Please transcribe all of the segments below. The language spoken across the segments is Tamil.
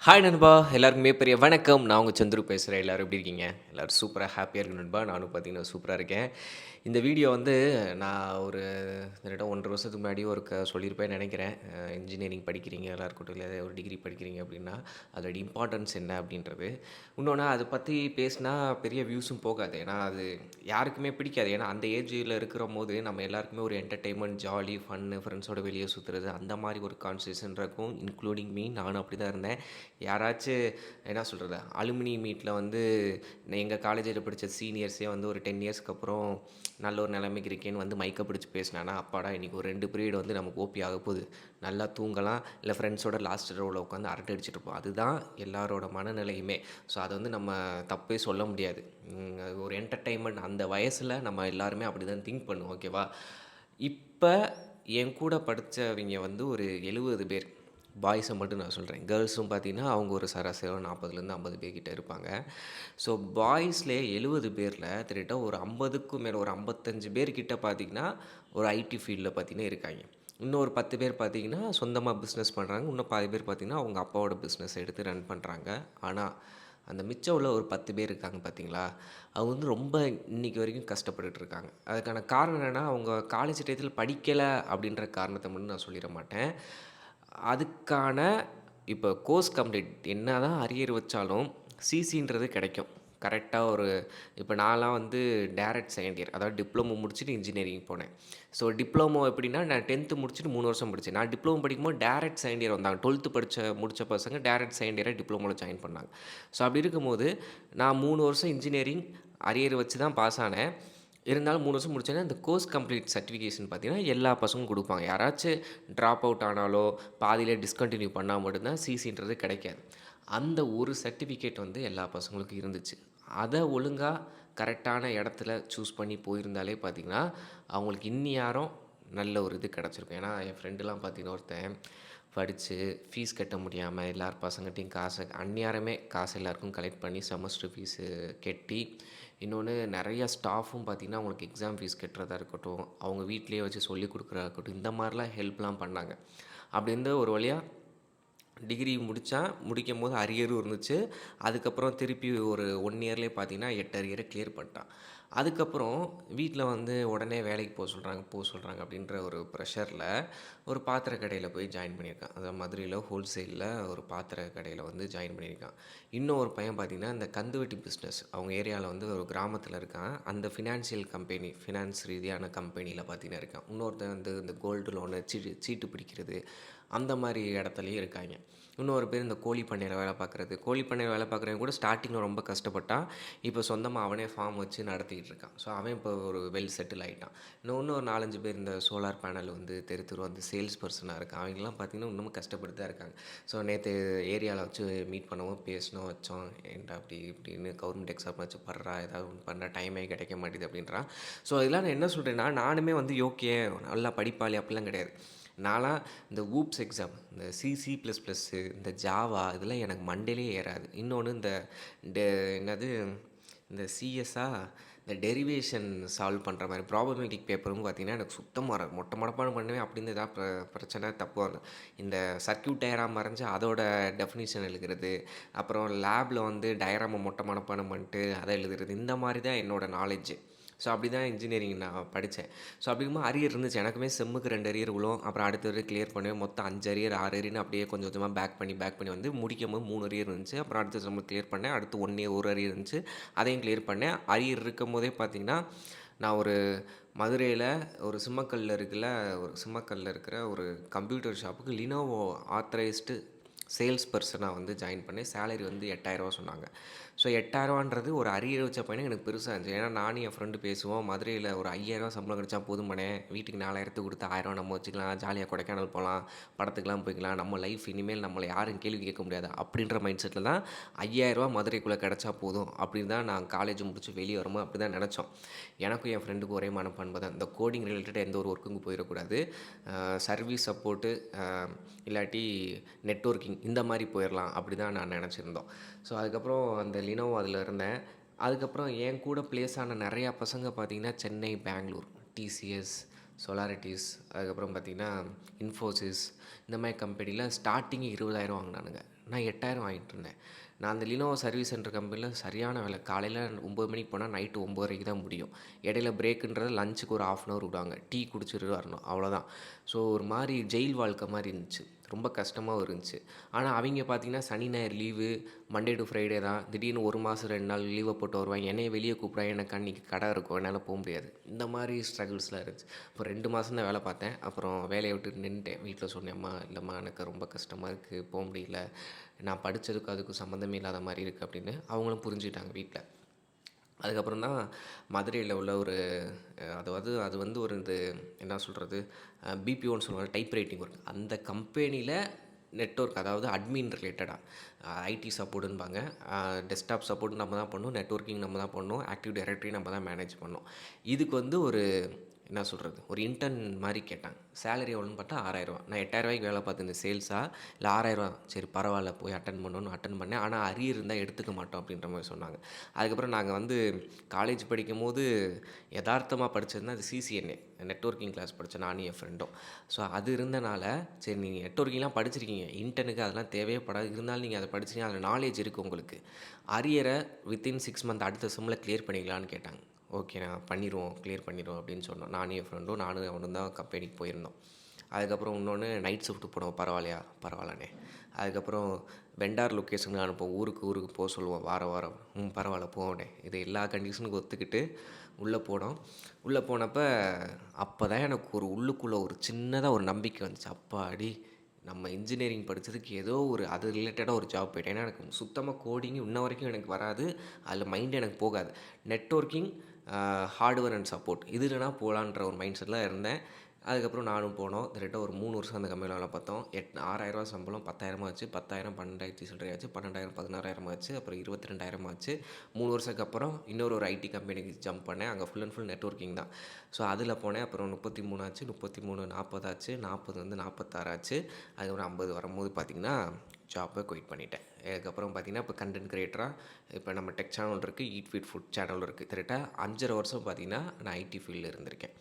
ஹாய் நண்பா! எல்லாருக்குமே பெரிய வணக்கம். நான் உங்க சந்துரு பேசுறேன். எல்லாரும் எப்படி இருக்கீங்க? எல்லாரும் சூப்பரா ஹேப்பியா இருக்கணும் நண்பா. நானும் பார்த்தீங்கன்னா சூப்பரா இருக்கேன். இந்த வீடியோ வந்து நான் ஒரு கிட்டத்தட்ட 1 1/2 வருஷத்துக்கு முன்னாடி சொல்லியிருப்பேன்னு நெனைக்கிறேன். இன்ஜினியரிங் படிக்கிறீங்களா இருக்கட்டும், இல்ல ஒரு டிகிரி படிக்கிறீங்க அப்படின்னா, அதோட இம்பார்ட்டன்ஸ் என்ன அப்படின்றது. இன்னொன்னு அத பத்தி பேசினா பெரிய வியூஸும் போகாது. ஏன்னா, அது யாருக்குமே பிடிக்காது. ஏன்னா, அந்த ஏஜ்ல இருக்கிறம்போது நம்ம எல்லாருக்குமே ஒரு என்டர்டெயின்மென்ட், ஜாலி, ஃபன்னு, ஃப்ரெண்ட்ஸோட வெளிய சுத்துறது, அந்த மாரி ஒரு கான்வர்சேஷன் இருக்கும். இன்க்ளூடிங் மீ நானும் அப்படி தான் இருந்தேன். யாராச்சு என்ன சொல்கிறது அலுமினி மீட்டில் வந்து எங்கள் காலேஜில் படித்த சீனியர்ஸே வந்து ஒரு 10 இயர்ஸ்க்கு அப்புறம் நல்ல ஒரு நிலைமைக்கு இருக்கேன்னு வந்து மைக்கை பிடிச்சி பேசினானா அப்பாடா இன்றைக்கி ஒரு 2 பீரியட் வந்து நமக்கு ஓபி ஆக போகுது, நல்லா தூங்கலாம், இல்லை ஃப்ரெண்ட்ஸோட லாஸ்ட் ரோவில் உட்காந்து அரட்டை அடிச்சுட்டு இருப்போம். அதுதான் எல்லாரோட மனநிலையுமே. ஸோ அதை வந்து நம்ம தப்பே சொல்ல முடியாது. அது ஒரு என்டர்டெயின்மெண்ட், அந்த வயசில் நம்ம எல்லாருமே அப்படி தான் திங்க் பண்ணுவோம். ஓகேவா? இப்போ என் கூட படித்தவங்க வந்து ஒரு 70 பேர். பாய்ஸை மட்டும் நான் சொல்கிறேன். கேர்ள்ஸும் பார்த்தீங்கன்னா அவங்க ஒரு சராசரியாக 40லேருந்து 50 பேர்கிட்ட இருப்பாங்க. ஸோ பாய்ஸ்லேயே 70 பேரில் கிட்டத்தட்ட ஒரு 50க்கும் மேலே ஒரு 55 பேர்கிட்ட பார்த்தீங்கன்னா ஒரு ஐடி ஃபீல்டில் பார்த்தீங்கன்னா இருக்காங்க. இன்னும் ஒரு 10 பேர் பார்த்தீங்கன்னா சொந்தமாக பிஸ்னஸ் பண்ணுறாங்க. இன்னும் பாதி பேர் பார்த்தீங்கன்னா அவங்க அப்பாவோட பிஸ்னஸ் எடுத்து ரன் பண்ணுறாங்க. ஆனால் அந்த மிச்சம் உள்ள ஒரு 10 பேர் இருக்காங்க பார்த்தீங்களா, அவங்க வந்து ரொம்ப இன்னைக்கு வரைக்கும் கஷ்டப்பட்டுட்டு இருக்காங்க. அதுக்கான காரணம் என்னென்னா, அவங்க காலேஜ் டயத்தில் படிக்கலை அப்படின்ற காரணத்தை மட்டும் நான் சொல்லிட மாட்டேன். அதுக்கான இப்போ கோர்ஸ் கம்ப்ளீட் என்ன தான் அரியர் வச்சாலும் சிசின்றது கிடைக்கும். கரெக்டாக ஒரு இப்போ நான்லாம் வந்து டைரக்ட் செகண்ட் இயர், அதாவது டிப்ளமோ முடிச்சுட்டு இன்ஜினியரிங் போனேன். ஸோ டிப்ளமோ எப்படின்னா, நான் 10த் முடிச்சுட்டு 3 வருஷம் படித்தேன். நான் டிப்ளமோ படிக்கும்போது டைரக்ட் செகண்ட் இயர் வந்தாங்க. 12த் முடித்த பசங்க டைரக்ட் செகண்ட் இயராக டிப்ளமோவில் ஜாயின் பண்ணாங்க. ஸோ அப்படி இருக்கும்போது நான் 3 வருஷம் இன்ஜினியரிங் அரியர் வச்சு தான் பாஸ் ஆனேன். இருந்தாலும் 3 வருஷம் முடிச்சோனே அந்த கோர்ஸ் கம்ப்ளீட் சர்டிஃபிகேஷன் பார்த்தீங்கன்னா, எல்லா பசங்களும் குடுப்பாங்க. யாராச்சும் ட்ராப் அவுட் ஆனாலோ, பாதியிலே டிஸ்கன்டின்யூ பண்ணா மட்டும் தான் சிசின்றது கிடைக்காது. அந்த ஒரு சர்டிஃபிகேட் வந்து எல்லா பசங்களுக்கும் இருந்துச்சு. அத ஒழுங்கா கரெக்டான இடத்துல சூஸ் பண்ணி போயிருந்தாலே பார்த்தீங்கன்னா, அவங்களுக்கு இந்நேரம் நல்ல ஒரு இது கிடச்சிருக்கும். ஏன்னா, என் ஃப்ரெண்டுலாம் பார்த்தீங்கன்னா ஒருத்தன் படிச்சு ஃபீஸ் கட்ட முடியாம எல்லார் பசங்கள்ட்டயும் அந்நியாரமே காசு எல்லாருக்கும் கலெக்ட் பண்ணி செமஸ்டர் ஃபீஸு கட்டி, இன்னொன்று நிறையா ஸ்டாஃபும் பார்த்திங்கன்னா அவங்களுக்கு எக்ஸாம் ஃபீஸ் கட்டுறதா இருக்கட்டும், அவங்க வீட்டிலேயே வச்சு சொல்லிக் கொடுக்குறதா இருக்கட்டும், இந்த மாதிரிலாம் ஹெல்ப்லாம் பண்ணாங்க. அப்படி இருந்து ஒரு வழியாக டிகிரி முடிக்கும்போது அரியரும் இருந்துச்சு. அதுக்கப்புறம் திருப்பி ஒரு 1 இயர்லேயே பார்த்தீங்கன்னா 8 அரியரை கிளியர் பண்ணிட்டான். அதுக்கப்புறம் வீட்டில் வந்து உடனே வேலைக்கு போக சொல்கிறாங்க அப்படின்ற ஒரு ப்ரெஷரில் ஒரு பாத்திர கடையில் போய் ஜாயின் பண்ணியிருக்கான். அதாவது மதுரையில் ஹோல்சேலில் ஒரு பாத்திர கடையில் வந்து ஜாயின் பண்ணியிருக்கான். இன்னும் ஒரு பையன் பார்த்திங்கன்னா இந்த கந்துவட்டி பிஸ்னஸ், அவங்க ஏரியாவில் வந்து ஒரு கிராமத்தில் இருக்கான். அந்த ஃபினான்ஸ் ரீதியான கம்பெனியில் பார்த்தீங்கன்னா இருக்கான். இன்னொருத்தன் வந்து இந்த கோல்டு லோனு சீட்டு பிடிக்கிறது அந்த மாதிரி இடத்துலையும் இருக்காங்க. இன்னொரு பேர் இந்த கோழி பண்ணையில் வேலை பார்க்குறது. கோழி பண்ணையில் வேலை பார்க்குறவன் கூட ஸ்டார்டிங்கில் ரொம்ப கஷ்டப்பட்டான். இப்போ சொந்தமாக அவனே ஃபார்ம் வச்சு நடத்திக்கிட்டு இருக்கான். ஸோ அவன் இப்போ ஒரு வெல் செட்டில் ஆகிட்டான். இன்னும் ஒரு 4, 5 பேர் இந்த சோலார் பேனல் வந்து தெரு வந்து சேல்ஸ் பர்சனாக இருக்கான். அவங்கெல்லாம் பார்த்திங்கன்னா இன்னமும் கஷ்டப்பட்டு தான் இருக்காங்க. ஸோ நேற்று ஏரியாவில் வச்சு மீட் பண்ணவும் பேசினோம் வச்சோம். ஏன்டா அப்படி இப்படின்னு கவர்மெண்ட் எக்ஸாம் வச்சு படுறா, ஏதாவது ஒன்று பண்ண டைமே கிடைக்க மாட்டேது அப்படின்றான். ஸோ இதெல்லாம் நான் என்ன சொல்கிறேன்னா, நானுமே வந்து ஓகே நல்லா படிப்பாளி அப்படிலாம் கிடையாது. நான்லாம் இந்த வூப்ஸ் எக்ஸாம், இந்த C++, இந்த ஜாவா இதெல்லாம் எனக்கு மண்டையிலே ஏறாது. இன்னொன்று இந்த டெ என்னது இந்த சிஎஸ்ஸா, இந்த டெரிவேஷன் சால்வ் பண்ணுற மாதிரி ப்ராபபிலிட்டிக் பேப்பரும் பார்த்திங்கன்னா எனக்கு சுத்தமாக வராது. மொட்டை மடப்பாடம் பண்ணுவேன். அப்படின்னு ஏதாவது பிரச்சனை தப்பு வரும். இந்த சர்க்யூட் டயராம் வரைஞ்சு அதோட டெஃபினிஷன் எழுதுறது, அப்புறம் லேபில் வந்து டயராமை மொட்டை மடப்பாடம் பண்ணிட்டு அதை எழுதுறது, இந்த மாதிரி தான் என்னோடய நாலேட்ஜு. ஸோ அப்படி தான் இன்ஜினியரிங் நான் படித்தேன். ஸோ அப்படிங்கும்போது அரியர் இருந்துச்சு. எனக்குமே செம்முக்கு 2 அரியர் விழும். அப்புறம் அடுத்த கிளியர் பண்ணுவேன். மொத்தம் 5 அரியர் 6 அரியர்னு அப்படியே கொஞ்சம் கொஞ்சமாக பேக் பண்ணி வந்து முடிக்கும்போது 3 அரியர் இருந்துச்சு. அப்புறம் அடுத்த செம்மு கிளியர் பண்ணேன். அடுத்து 1 அரியர் இருந்துச்சு. அதையும் கிளியர் பண்ணேன். அரியர் இருக்கும்போதே பார்த்தீங்கன்னா, நான் ஒரு மதுரையில் ஒரு சிம்மக்கல்லில் இருக்கிற ஒரு கம்ப்யூட்டர் ஷாப்புக்கு லினோவோ ஆத்தரைஸ்டு சேல்ஸ் பர்சனாக வந்து ஜாயின் பண்ணேன். சேலரி வந்து 8,000 சொன்னாங்க. ஸோ 8,000ன்றது ஒரு அரியர் வச்ச பையனுக்கு எனக்கு பெருசாக இருந்துச்சு. ஏன்னா நானும் என் ஃப்ரெண்டு பேசுவோம். மதுரையில் ஒரு 5,000 சம்பளம் கிடைச்சா போதுமானே, வீட்டுக்கு 4,000 கொடுத்து 1,000 நம்ம வச்சுக்கலாம், ஜாலியாக கொடைக்கானல் போகலாம், படத்துக்குலாம் போய்க்கலாம், நம்ம லைஃப் இனிமேல் நம்மளை யாரும் கேள்வி கேட்க முடியாது அப்படின்ற மைண்ட் செட்டில் தான் 5,000 மதுரைக்குள்ளே கிடச்சா போதும் அப்படின்னு தான் நான் காலேஜ் முடிச்சு வெளியே வரும்போது அப்படி தான் நினச்சோம். எனக்கும் என் ஃப்ரெண்டுக்கும் ஒரே மனப்பான்பு தான். இந்த கோடிங் ரிலேட்டடாக எந்த ஒரு ஒர்க்குக்கும் போயிடக்கூடாது, சர்வீஸ் சப்போர்ட்டு இல்லாட்டி நெட்வொர்க்கிங் இந்த மாதிரி போயிடலாம் அப்படி தான் நான் நினச்சிருந்தோம். ஸோ அதுக்கப்புறம் அந்த லினோவோ அதில் இருந்தேன். அதுக்கப்புறம் என் கூட ப்ளேஸ் ஆன நிறையா பசங்க பார்த்திங்கன்னா சென்னை, பெங்களூர், டிசிஎஸ், சோலாரிட்டிஸ், அதுக்கப்புறம் பார்த்தீங்கன்னா, இன்ஃபோசிஸ் இந்த மாரி கம்பெனில ஸ்டார்ட்டிங்கே 20,000 வாங்குனானுங்க. நான் 8,000 வாங்கிட்டு இருந்தேன். நான் அந்த லினோவோ சர்வீஸ் சென்டர் கம்பெனில சரியான வேலை. காலையில 9 மணிக்கு போனா நைட்டு 9:30க்கு தான் முடியும். இடையில பிரேக்குன்றது லஞ்சுக்கு ஒரு 1/2 அன் ஹவர் விடுவாங்க. டீ குடிச்சிட்டு வரணும் அவ்வளோதான். ஸோ ஒரு மாரி ஜெயில் வாழ்க்கை மாரி இருந்துச்சு. ரொம்ப கஷ்டமாவும் இருந்துச்சு. ஆனா அவைங்க பார்த்தீங்கன்னா, சனி, ஞாயிறு லீவு, மண்டே டு ஃப்ரைடே தான். திடீர்னு 1 மாதம் 2 நாள் லீவ போட்டு வருவாங்க. என்னைய வெளிய கூப்பிடுவாங்க. எனக்கு அன்னைக்கு கடை இருக்கும். என்னால போ முடியாது. இந்த மாரி ஸ்ட்ரகிள்ஸ்லாம் இருந்துச்சு. இப்போ 2 மாதம் தான் வேலை பார்த்தேன். அப்புறம் வேலைய விட்டு நின்னுட்டேன். வீட்ல சொன்னேன், "அம்மா இல்லம்மா எனக்கு ரொம்ப கஷ்டமா இருக்கு. போ முடியல. நான் படிச்சதுக்கும் அதுக்கும் சம்மந்தமே இல்லாத மாரி இருக்கு" அப்படின்னு. அவங்களும் புரிஞ்சுக்கிட்டாங்க வீட்ல. அதுக்கப்புறம் தான் மதுரையில உள்ள ஒரு அதாவது அது வந்து ஒரு இது என்ன சொல்கிறது, பிபிஓன்னு சொல்லுவாங்க, டைப் ரைட்டிங் ஒர்க். அந்த கம்பெனியில் நெட்வொர்க், அதாவது அட்மின் ரிலேட்டடாக ஐடி சப்போர்ட்டுன்பாங்க. டெஸ்க்டாப் சப்போர்ட் நம்ம தான் பண்ணணும், நெட்வொர்க்கிங் நம்ம தான் பண்ணணும், ஆக்டிவ் டைரக்டரி நம்ம தான் மேனேஜ் பண்ணணும். இதுக்கு வந்து ஒரு என்ன சொல்கிறது, ஒரு இன்டர்ன் மாதிரி கேட்டாங்க. சேலரி எவ்வளோன்னு பார்த்தா 6,000. நான் 8,000 வேலை பார்த்துருந்தேன் சேல்ஸா. இல்லை 6,000 சரி பரவாயில்ல போய் அட்டன் பண்ணணும்னு அட்டன் பண்ணேன். ஆனால் அரியர் இருந்தால் எடுத்துக்க மாட்டோம் அப்படின்ற மாதிரி சொன்னாங்க. அதுக்கப்புறம் நாங்கள் வந்து காலேஜ் படிக்கும்போது எதார்த்தமாக படித்ததுன்னா அது சிசிஎன்ஏ, நெட்வொர்க்கிங் கிளாஸ் படித்தேன் நானும் என் ஃப்ரெண்டும். ஸோ அது இருந்தனால சரி நீங்கள் நெட்வொர்க்கிங்லாம் படிச்சிருக்கீங்க, இன்டர்னுக்கு அதெல்லாம் தேவையே படாது, இருந்தாலும் நீங்கள் அதை படிச்சிங்க, அதில் நாலேஜ் இருக்குது உங்களுக்கு, அரியரை வித்தின் 6 மந்த் அடுத்த செம்மில் கிளியர் பண்ணிக்கலான்னு கேட்டாங்க. ஓகே நான் பண்ணிடுவோம், கிளியர் பண்ணிடுவோம் அப்படின்னு சொன்னோம். நானும் என் ஃப்ரெண்டும் அவனும் தான் கம்பெனிக்கு போயிருந்தோம். அதுக்கப்புறம் இன்னொன்று நைட் ஷிஃப்ட் போனோம். பரவாயில்லையா, பரவாயில்லண்ணே. அதுக்கப்புறம் வெண்டார் லொக்கேஷனுக்கு அனுப்புவோம். ஊருக்கு போக சொல்லுவோம் வாரம் வாரம். பரவாயில்ல போவோண்ணே. இது எல்லா கண்டிஷனுக்கும் ஒத்துக்கிட்டு உள்ளே போனோம். உள்ளே போனப்போ அப்போ தான் எனக்கு ஒரு உள்ளுக்குள்ளே ஒரு சின்னதாக ஒரு நம்பிக்கை வந்துச்சு. அப்பாடி நம்ம இன்ஜினியரிங் படித்ததுக்கு ஏதோ ஒரு அது ரிலேட்டடாக ஒரு ஜாப் போயிட்டேன். ஏன்னா எனக்கு சுத்தமாக கோடிங் இன்ன வரைக்கும் எனக்கு வராது. அதில் மைண்டு எனக்கு போகாது. நெட்வொர்க்கிங், ஹார்ட்வேர் அண்ட் சப்போர்ட் இது இல்லைனா போகலான்ற ஒரு மைண்ட் செட்டில் இருந்தேன். அதுக்கப்புறம் நானும் போனோம். கிட்டத்தட்ட ஒரு 3 வருஷம் அந்த கம்பெனியில் வேலை பார்த்தோம். 6,000 சம்பளம், 10,000 ஆச்சு. 10,000 12,000 சில்லறையாச்சு. 12,000 16,000 ஆச்சு. அப்புறம் 22,000 ஆச்சு. 3 வருஷத்துக்கு அப்புறம் இன்னொரு ஒரு ஐடி கம்பெனிக்கு ஜம்ப் பண்ணேன். அங்கே ஃபுல் அண்ட் ஃபுல் நெட்வொர்க்கிங் தான். ஸோ அதில் போனேன். அப்புறம் 33 ஆச்சு. 33 40 ஆச்சு. 40 வந்து 46 ஆச்சு. அதுக்கப்புறம் 50 வரும்போது பார்த்தீங்கன்னா ஜாப்பை குயிட் பண்ணிட்டேன். அதுக்கப்புறம் பார்த்தீங்கன்னா இப்போ கண்டென்ட் கிரியேட்டராக இப்போ நம்ம டெக் சேனல் இருக்குது, ஈட் ஃபிட் ஃபுட் சேனல் இருக்குது. கிட்டத்தட்ட 5.5 வருஷம் பார்த்தீங்கன்னா நான் ஐடி ஃபீல்டில் இருந்திருக்கேன்.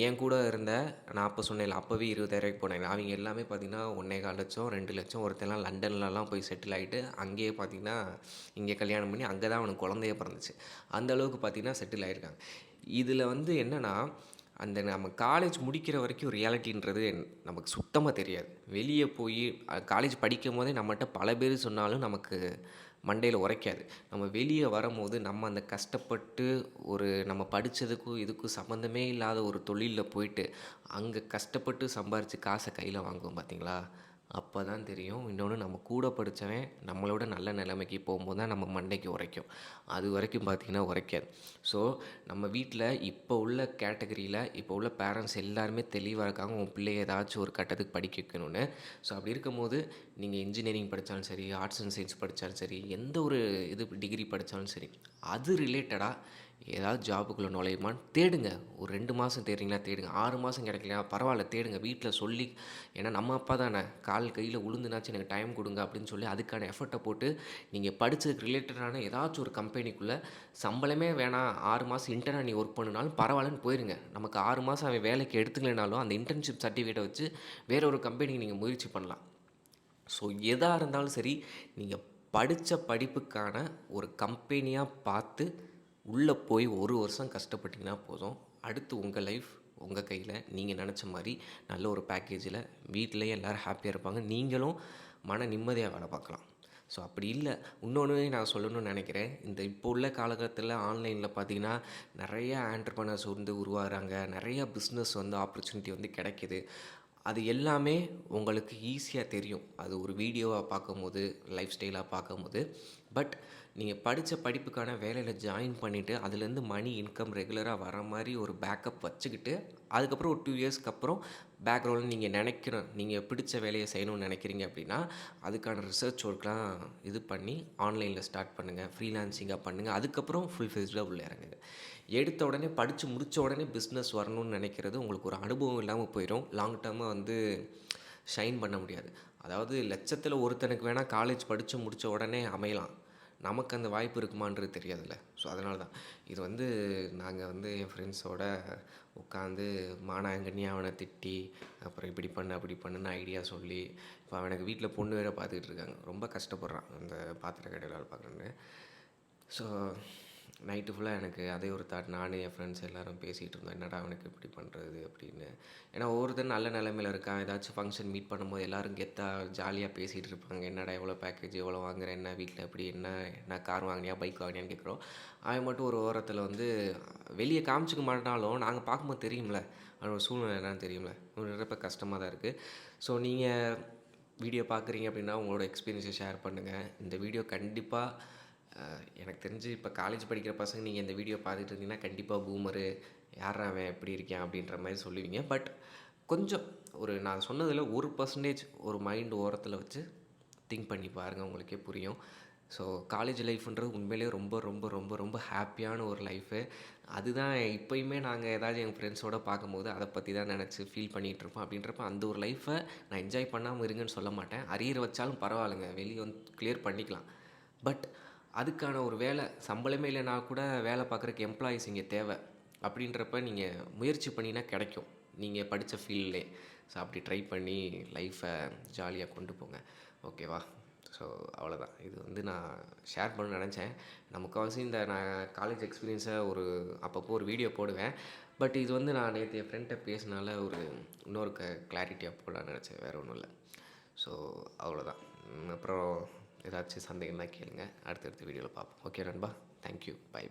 என் கூட இருந்த நான் அப்போ சொன்னேன்ல, அப்போவே 20,000 போனேன். அவங்க எல்லாமே பார்த்தீங்கன்னா 1,4 லட்சம், 2 லட்சம், ஒருத்தன்லாம் லண்டன்லலாம் போய் செட்டில் ஆகிட்டு அங்கேயே பார்த்தீங்கன்னா இங்கே கல்யாணம் பண்ணி அங்கே தான் அவனுக்கு குழந்தையே பிறந்துச்சு. அந்த அளவுக்கு பார்த்தீங்கன்னா செட்டில் ஆகியிருக்காங்க. இதில் வந்து என்னென்னா, அந்த நம்ம காலேஜ் முடிக்கிற வரைக்கும் ரியாலிட்டின்றது நமக்கு சுத்தமாக தெரியாது. வெளியே போய் காலேஜ் படிக்கும்போதே நம்மகிட்ட பல பேர் சொன்னாலும் நமக்கு மண்டையில் உரைக்காது. நம்ம வெளியே வரும்போது நம்ம அந்த கஷ்டப்பட்டு ஒரு நம்ம படித்ததுக்கும் இதுக்கும் சம்மந்தமே இல்லாத ஒரு தொழிலில் போயிட்டு அங்கே கஷ்டப்பட்டு சம்பாரித்து காசை கையில் வாங்குவோம் பார்த்தீங்களா? அப்போ தான் தெரியும். இன்னொன்று நம்ம கூட படித்தவன் நம்மளோட நல்ல நிலைமைக்கு போகும்போது தான் நம்ம மண்டைக்கு உரைக்கும். அது வரைக்கும் பார்த்திங்கன்னா உரைக்காது. ஸோ நம்ம வீட்டில் இப்போ உள்ள கேட்டகரியில் இப்போ உள்ள பேரண்ட்ஸ் எல்லாருமே தெளிவாக இருக்காங்க, உன் பிள்ளைய ஏதாச்சும் ஒரு கட்டத்துக்கு படிக்க வைக்கணும்னு. ஸோ அப்படி இருக்கும்போது நீங்கள் இன்ஜினியரிங் படித்தாலும் சரி, ஆர்ட்ஸ் அண்ட் சயின்ஸ் படித்தாலும் சரி, எந்த ஒரு டிகிரி படித்தாலும் சரி, அது ரிலேட்டடாக ஏதாவது ஜாபுக்குள்ளே நுழையுமான்னு தேடுங்க. ஒரு 2 மாதம் தேடுறீங்களா தேடுங்க. 6 மாதம் கிடைக்கலையா பரவாயில்ல தேடுங்க. வீட்டில் சொல்லி, ஏன்னா நம்ம அப்பா தானே, கால் கையில் உளுந்துனாச்சும் எனக்கு டைம் கொடுங்க அப்படின்னு சொல்லி அதுக்கான எஃபர்ட்டை போட்டு நீங்கள் படித்ததுக்கு ரிலேட்டடான ஏதாச்சும் ஒரு கம்பெனிக்குள்ளே சம்பளமே வேணாம், 6 மாதம் இன்டர்னாக நீ ஒர்க் பண்ணுனாலும் பரவாயில்லன்னு போயிருங்க. நமக்கு 6 மாதம் அவன் வேலைக்கு எடுத்துக்கலைனாலும் அந்த இன்டர்ன்ஷிப் சர்டிஃபிகேட்டை வச்சு வேற ஒரு கம்பெனிக்கு நீங்கள் முயற்சி பண்ணலாம். ஸோ எதாக இருந்தாலும் சரி, நீங்கள் படித்த படிப்புக்கான ஒரு கம்பெனியாக பார்த்து உள்ளே போய் 1 வருஷம் கஷ்டப்பட்டிங்கன்னா போதும். அடுத்து உங்கள் லைஃப் உங்கள் கையில். நீங்கள் நினச்ச மாதிரி நல்ல ஒரு பேக்கேஜில் வீட்டிலேயே எல்லோரும் ஹாப்பியாக இருப்பாங்க. நீங்களும் மன நிம்மதியாக வேலை பார்க்கலாம். ஸோ அப்படி இல்லை, இன்னொன்று நான் சொல்லணும்னு நினைக்கிறேன். இந்த இப்போ உள்ள காலகட்டத்தில் ஆன்லைனில் பார்த்தீங்கன்னா நிறைய ஆண்டர்ப்ரனர்ஸ் வந்து உருவாகிறாங்க. நிறையா பிஸ்னஸ் வந்து ஆப்பர்ச்சுனிட்டி வந்து கிடைக்கிது. அது எல்லாமே உங்களுக்கு ஈஸியாக தெரியும். அது ஒரு வீடியோவாக பார்க்கும்போது, லைஃப் ஸ்டைலாக பார்க்கும்போது. பட் நீங்கள் படித்த படிப்புக்கான வேலையில் ஜாயின் பண்ணிவிட்டு அதுலேருந்து மணி இன்கம் ரெகுலராக வர மாதிரி ஒரு பேக்கப் வச்சுக்கிட்டு, அதுக்கப்புறம் ஒரு 2 இயர்ஸ்க்கு அப்புறம் பேக்ரவுண்டில் நீங்கள் பிடிச்ச வேலையை செய்யணும்னு நினைக்கிறீங்க அப்படின்னா, அதுக்கான ரிசர்ச் ஒர்க்லாம் இது பண்ணி ஆன்லைனில் ஸ்டார்ட் பண்ணுங்கள். ஃப்ரீலான்சிங்காக பண்ணுங்கள். அதுக்கப்புறம் ஃபுல் ஃபேஸ்டாக உள்ளே இறங்குங்க. எடுத்த உடனே படித்து முடித்த உடனே பிஸ்னஸ் வரணும்னு நினைக்கிறது உங்களுக்கு ஒரு அனுபவம் இல்லாமல் போயிடும். லாங் டர்மாக வந்து ஷைன் பண்ண முடியாது. அதாவது லட்சத்தில் ஒருத்தனுக்கு வேணால் காலேஜ் படித்து முடித்த உடனே அமையலாம். நமக்கு அந்த வாய்ப்பு இருக்குமான்றது தெரியாதுல்ல. ஸோ அதனால தான். இது வந்து நாங்கள் வந்து என் ஃப்ரெண்ட்ஸோட உட்காந்து மானாங்கண்ணியா அவனை திட்டி, அப்புறம் இப்படி பண்ணு அப்படி பண்ணுன்னு ஐடியா சொல்லி, இப்போ அவனுக்கு வீட்டில் பொண்ணு வேற பார்த்துக்கிட்டு இருக்காங்க. ரொம்ப கஷ்டப்படுறான் அந்த பாத்திர கடையில் வேலை பார்க்குறேன்னு. ஸோ நைட்டு ஃபுல்லாக எனக்கு அதே ஒரு தாட். நானும் என் ஃப்ரெண்ட்ஸ் எல்லோரும் பேசிகிட்டு இருந்தோம், என்னடா அவனுக்கு இப்படி பண்ணுறது அப்படின்னு. ஏன்னா ஒவ்வொருத்தர் நல்ல நிலைமையில் இருக்கான். ஏதாச்சும் ஃபங்க்ஷன் மீட் பண்ணும்போது எல்லோரும் கெத்தாக ஜாலியாக பேசிகிட்டு இருப்பாங்க. என்னடா எவ்வளோ பேக்கேஜ், எவ்வளோ வாங்குற, என்ன வீட்டில் எப்படி, என்ன கார் வாங்கினியா பைக் வாங்கினியான்னு கேட்குறோம். அவன் மட்டும் ஒரு ஓரத்தில் வந்து வெளியே காமிச்சிக்க மாட்டாலும் நாங்கள் பார்க்கும்போது தெரியும்ல அவனோட சூழ்நிலை என்னன்னு தெரியும்ல. ரொம்ப கஷ்டமாக தான் இருக்குது. ஸோ நீங்கள் வீடியோ பார்க்குறீங்க அப்படின்னா உங்களோட எக்ஸ்பீரியன்ஸை ஷேர் பண்ணுங்கள். இந்த வீடியோ கண்டிப்பாக எனக்கு தெரிஞ்சு இப்போ காலேஜ் படிக்கிற பசங்க நீங்கள் இந்த வீடியோ பார்த்துட்டு இருந்தீங்கன்னா கண்டிப்பாக பூமரு, யாரா அவன் எப்படி இருக்கான் அப்படின்ற மாதிரி சொல்லுவீங்க. பட் கொஞ்சம் ஒரு நான் சொன்னதில் 1% ஒரு மைண்ட் ஓரத்தில் வச்சு திங்க் பண்ணி பாருங்கள், உங்களுக்கே புரியும். ஸோ காலேஜ் லைஃப்ன்றது உண்மையிலேயே ரொம்ப ரொம்ப ரொம்ப ரொம்ப ஹாப்பியான ஒரு லைஃபு. அதுதான் இப்போயுமே நாங்கள் ஏதாச்சும் எங்கள் ஃப்ரெண்ட்ஸோடு பார்க்கும்போது அதை பற்றி தான் நினச்சி ஃபீல் பண்ணிகிட்ருப்போம். அப்படின்றப்ப அந்த ஒரு லைஃப்பை நான் என்ஜாய் பண்ணாமல் இருங்கன்னு சொல்ல மாட்டேன். அரியர் வச்சாலும் பரவாயில்லைங்க, வெளியே வந்து கிளியர் பண்ணிக்கலாம். பட் அதுக்கான ஒரு வேலை சம்பளமே இல்லைனா கூட வேலை பார்க்குறக்கு எம்ப்ளாயீஸ் இங்கே தேவை. அப்படின்றப்ப நீங்கள் முயற்சி பண்ணினா கிடைக்கும், நீங்கள் படித்த ஃபீல்ட்லே. ஸோ அப்படி ட்ரை பண்ணி லைஃப்பை ஜாலியாக கொண்டு போங்க. ஓகேவா? ஸோ அவ்வளோதான். இது வந்து நான் ஷேர் பண்ண நினச்சேன். முக்கால்வாசி இந்த நான் காலேஜ் எக்ஸ்பீரியன்ஸை அப்பப்போ ஒரு வீடியோ போடுவேன். பட் இது வந்து நான் நேற்று என் ஃப்ரெண்ட்டை பேசினால இன்னொரு கிளாரிட்டியாக போடலான்னு நினச்சேன், வேறு ஒன்றும் இல்லை. ஸோ அவ்வளோதான். அப்புறம் ஏதாச்சும் சந்தேகம்னா கேளுங்க, அடுத்தடுத்த வீடியோவில் பார்ப்போம். ஓகே நண்பா, தேங்க்யூ, பை.